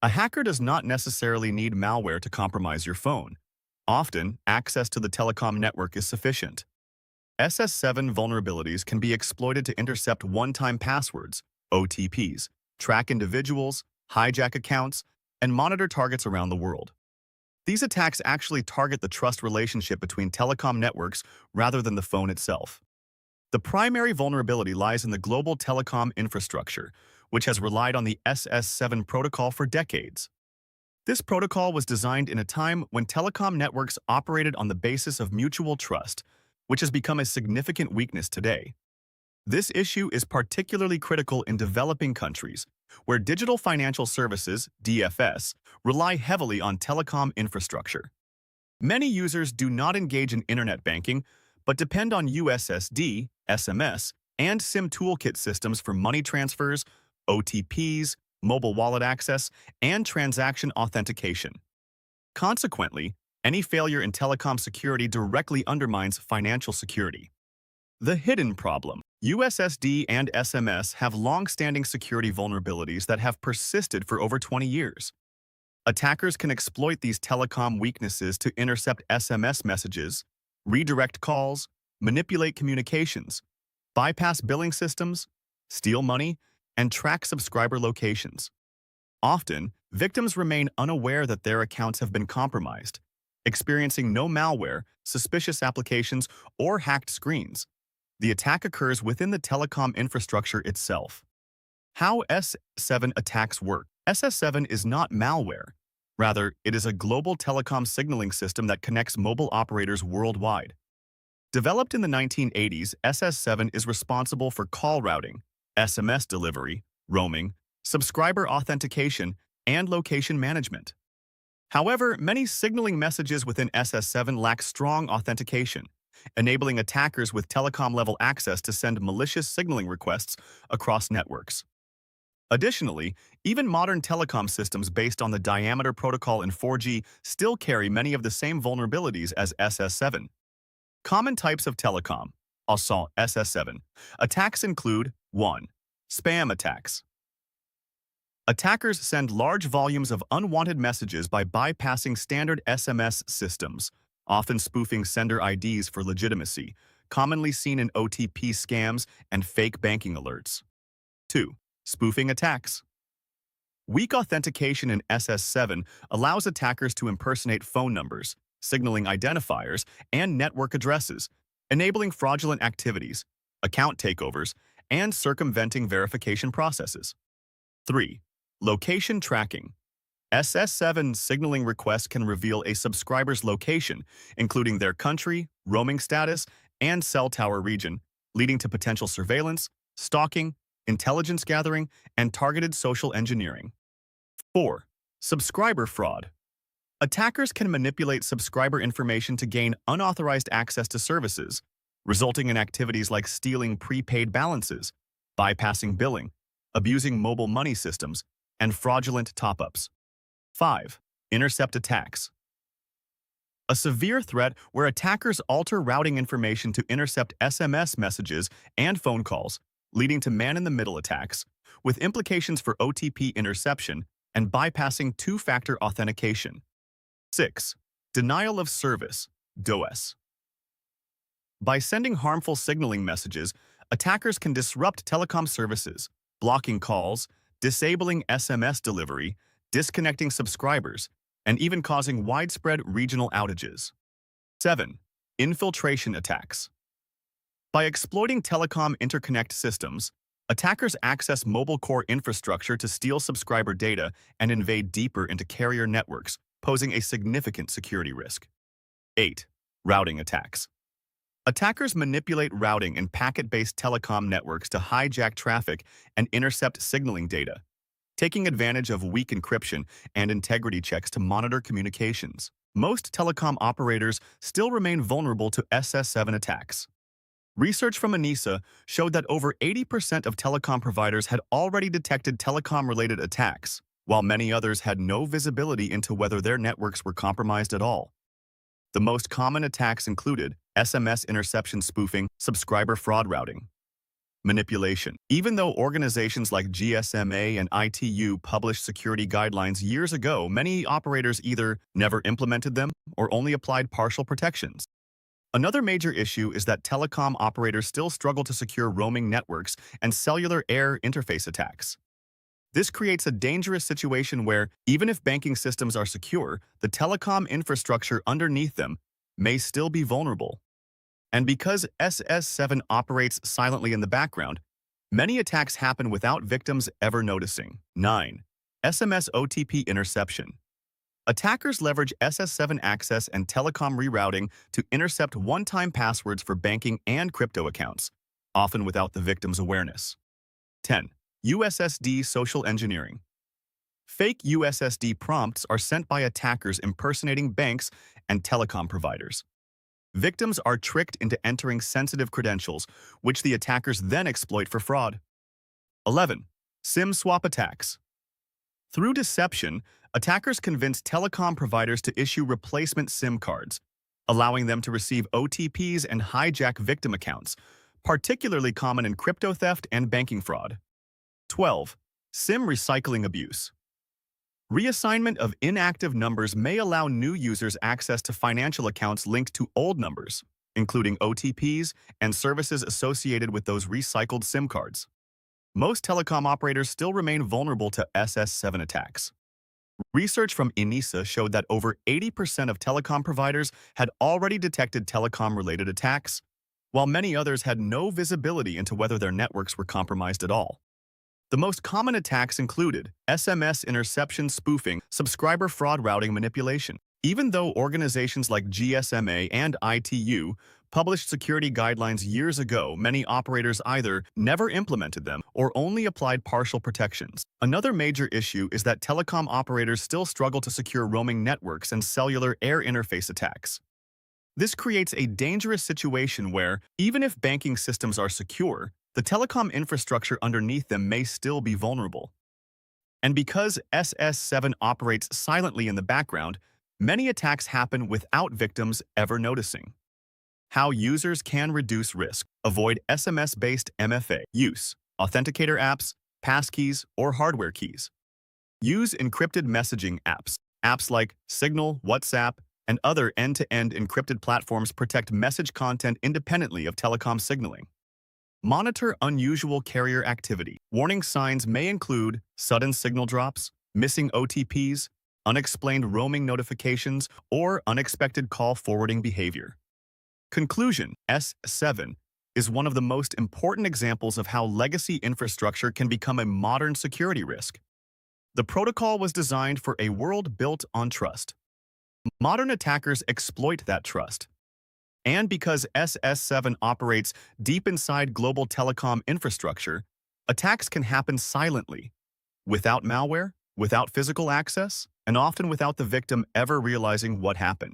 A hacker does not necessarily need malware to compromise your phone. Often, access to the telecom network is sufficient. SS7 vulnerabilities can be exploited to intercept one-time passwords, OTPs, track individuals, hijack accounts, and monitor targets around the world. These attacks actually target the trust relationship between telecom networks rather than the phone itself. The primary vulnerability lies in the global telecom infrastructure, which has relied on the SS7 protocol for decades. This protocol was designed in a time when telecom networks operated on the basis of mutual trust, which has become a significant weakness today. This issue is particularly critical in developing countries, where digital financial services, DFS, rely heavily on telecom infrastructure. Many users do not engage in internet banking, but depend on USSD, SMS, and SIM toolkit systems for money transfers, OTPs, mobile wallet access, and transaction authentication. Consequently, any failure in telecom security directly undermines financial security. The hidden problem. USSD and SMS have long-standing security vulnerabilities that have persisted for over 20 years. Attackers can exploit these telecom weaknesses to intercept SMS messages, redirect calls, manipulate communications, bypass billing systems, steal money, and track subscriber locations. Often, victims remain unaware that their accounts have been compromised, experiencing no malware, suspicious applications, or hacked screens. The attack occurs within the telecom infrastructure itself. How SS7 attacks work. SS7 is not malware. Rather, it is a global telecom signaling system that connects mobile operators worldwide. Developed in the 1980s, SS7 is responsible for call routing, SMS delivery, roaming, subscriber authentication, and location management. However, many signaling messages within SS7 lack strong authentication, enabling attackers with telecom-level access to send malicious signaling requests across networks. Additionally, even modern telecom systems based on the diameter protocol in 4G still carry many of the same vulnerabilities as SS7. Common types of telecom assault SS7 attacks include 1. Spam attacks. Attackers send large volumes of unwanted messages by bypassing standard SMS systems, often spoofing sender IDs for legitimacy, commonly seen in OTP scams and fake banking alerts. 2. Spoofing attacks. Weak authentication in SS7 allows attackers to impersonate phone numbers, signaling identifiers, and network addresses, enabling fraudulent activities, account takeovers, and circumventing verification processes. 3. Location tracking. SS7 signaling requests can reveal a subscriber's location, including their country, roaming status, and cell tower region, leading to potential surveillance, stalking, intelligence gathering, and targeted social engineering. 4. Subscriber fraud. Attackers can manipulate subscriber information to gain unauthorized access to services, resulting in activities like stealing prepaid balances, bypassing billing, abusing mobile money systems, and fraudulent top-ups. 5. Intercept attacks. A severe threat where attackers alter routing information to intercept SMS messages and phone calls, leading to man-in-the-middle attacks, with implications for OTP interception and bypassing two-factor authentication. 6. Denial of service, DOS. By sending harmful signaling messages, attackers can disrupt telecom services, blocking calls, disabling SMS delivery, disconnecting subscribers, and even causing widespread regional outages. 7. Infiltration attacks. By exploiting telecom interconnect systems, attackers access mobile core infrastructure to steal subscriber data and invade deeper into carrier networks, posing a significant security risk. 8. Routing attacks. Attackers manipulate routing in packet-based telecom networks to hijack traffic and intercept signaling data, taking advantage of weak encryption and integrity checks to monitor communications. Most telecom operators still remain vulnerable to SS7 attacks. Research from ANISA showed that over 80% of telecom providers had already detected telecom-related attacks, while many others had no visibility into whether their networks were compromised at all. The most common attacks included SMS interception spoofing, subscriber fraud routing. Manipulation. Even though organizations like GSMA and ITU published security guidelines years ago, many operators either never implemented them or only applied partial protections. Another major issue is that telecom operators still struggle to secure roaming networks and cellular air interface attacks. This creates a dangerous situation where, even if banking systems are secure, the telecom infrastructure underneath them may still be vulnerable. And because SS7 operates silently in the background, many attacks happen without victims ever noticing. 9. SMS OTP interception. Attackers leverage SS7 access and telecom rerouting to intercept one-time passwords for banking and crypto accounts, often without the victim's awareness. 10. USSD social engineering. Fake USSD prompts are sent by attackers impersonating banks and telecom providers. Victims are tricked into entering sensitive credentials, which the attackers then exploit for fraud. 11. SIM swap attacks. Through deception, attackers convince telecom providers to issue replacement SIM cards, allowing them to receive OTPs and hijack victim accounts, particularly common in crypto theft and banking fraud. 12. SIM recycling abuse. Reassignment of inactive numbers may allow new users access to financial accounts linked to old numbers, including OTPs and services associated with those recycled SIM cards. Most telecom operators still remain vulnerable to SS7 attacks. Research from ENISA showed that over 80% of telecom providers had already detected telecom-related attacks, while many others had no visibility into whether their networks were compromised at all. The most common attacks included SMS interception, spoofing, subscriber fraud, routing manipulation. Even though organizations like GSMA and ITU published security guidelines years ago, many operators either never implemented them or only applied partial protections. Another major issue is that telecom operators still struggle to secure roaming networks and cellular air interface attacks. This creates a dangerous situation where, even if banking systems are secure, the telecom infrastructure underneath them may still be vulnerable. And because SS7 operates silently in the background, many attacks happen without victims ever noticing. How users can reduce risk. Avoid SMS-based MFA use, authenticator apps, passkeys, or hardware keys. Use encrypted messaging apps. Apps like Signal, WhatsApp, and other end-to-end encrypted platforms protect message content independently of telecom signaling. Monitor unusual carrier activity. Warning signs may include sudden signal drops, missing OTPs, unexplained roaming notifications, or unexpected call forwarding behavior. Conclusion: S7 is one of the most important examples of how legacy infrastructure can become a modern security risk. The protocol was designed for a world built on trust. Modern attackers exploit that trust. And because SS7 operates deep inside global telecom infrastructure, attacks can happen silently, without malware, without physical access, and often without the victim ever realizing what happened.